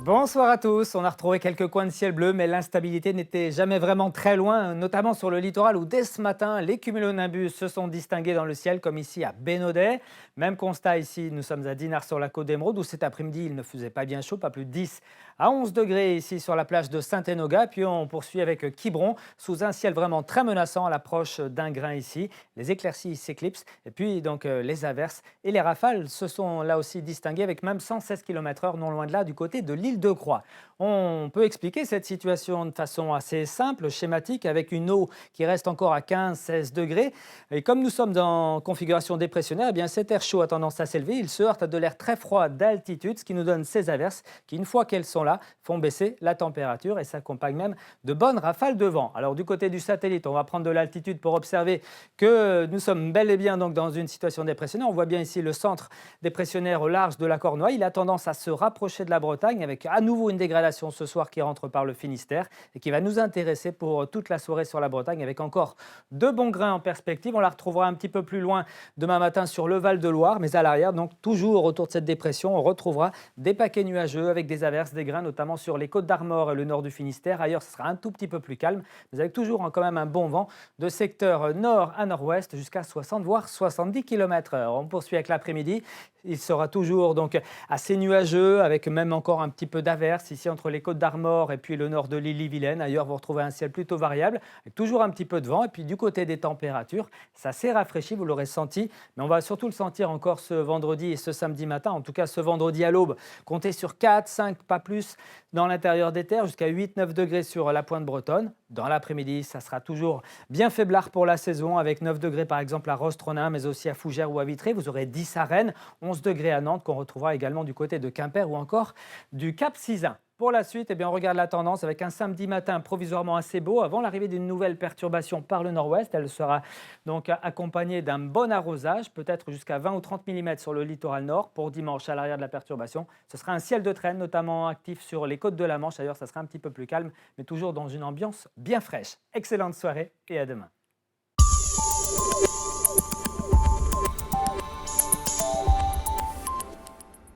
Bonsoir à tous. On a retrouvé quelques coins de ciel bleu, mais l'instabilité n'était jamais vraiment très loin, notamment sur le littoral où dès ce matin, les cumulonimbus se sont distingués dans le ciel, comme ici à Bénodet. Même constat ici, nous sommes à Dinard sur la côte d'Émeraude, où cet après-midi, il ne faisait pas bien chaud, pas plus de 10 à 11 degrés ici sur la plage de Saint-Enogat. Puis on poursuit avec Quiberon, sous un ciel vraiment très menaçant à l'approche d'Ingrain ici. Les éclaircies s'éclipsent, et puis donc les averses et les rafales se sont là aussi distinguées, avec même 116 km/h non loin de là, du côté de l'île de Croix. On peut expliquer cette situation de façon assez simple, schématique, avec une eau qui reste encore à 15-16 degrés. Et comme nous sommes en configuration dépressionnaire, eh bien cet air chaud a tendance à s'élever. Il se heurte à de l'air très froid d'altitude, ce qui nous donne ces averses qui, une fois qu'elles sont là, font baisser la température et s'accompagnent même de bonnes rafales de vent. Alors du côté du satellite, on va prendre de l'altitude pour observer que nous sommes bel et bien donc dans une situation dépressionnaire. On voit bien ici le centre dépressionnaire au large de la Cornouaille. Il a tendance à se rapprocher de la Bretagne, avec à nouveau une dégradation ce soir qui rentre par le Finistère et qui va nous intéresser pour toute la soirée sur la Bretagne, avec encore de bons grains en perspective. On la retrouvera un petit peu plus loin demain matin sur le Val-de-Loire, mais à l'arrière, donc toujours autour de cette dépression, on retrouvera des paquets nuageux avec des averses, des grains, notamment sur les côtes d'Armor et le nord du Finistère. Ailleurs, ce sera un tout petit peu plus calme, mais avec toujours quand même un bon vent de secteur nord à nord-ouest jusqu'à 60 voire 70 km/h. On poursuit avec l'après-midi. Il sera toujours donc assez nuageux, avec même encore un petit peu d'averses ici entre les côtes d'Armor et puis le nord de l'Ille-et-Vilaine. Ailleurs, vous retrouvez un ciel plutôt variable, avec toujours un petit peu de vent. Et puis du côté des températures, ça s'est rafraîchi, vous l'aurez senti, mais on va surtout le sentir encore ce vendredi et ce samedi matin. En tout cas, ce vendredi à l'aube, comptez sur 4, 5, pas plus dans l'intérieur des terres, jusqu'à 8-9 degrés sur la pointe bretonne. Dans l'après-midi, ça sera toujours bien faiblard pour la saison, avec 9 degrés par exemple à Rostronin, mais aussi à Fougères ou à Vitré. Vous aurez 10 à Rennes, 11 degrés à Nantes, qu'on retrouvera également du côté de Quimper ou encore du Cap Sizun. Pour la suite, eh bien, on regarde la tendance avec un samedi matin provisoirement assez beau avant l'arrivée d'une nouvelle perturbation par le nord-ouest. Elle sera donc accompagnée d'un bon arrosage, peut-être jusqu'à 20 ou 30 mm sur le littoral nord. Pour dimanche, à l'arrière de la perturbation, ce sera un ciel de traîne, notamment actif sur les côtes de la Manche. D'ailleurs, ça sera un petit peu plus calme, mais toujours dans une ambiance bien fraîche. Excellente soirée et à demain.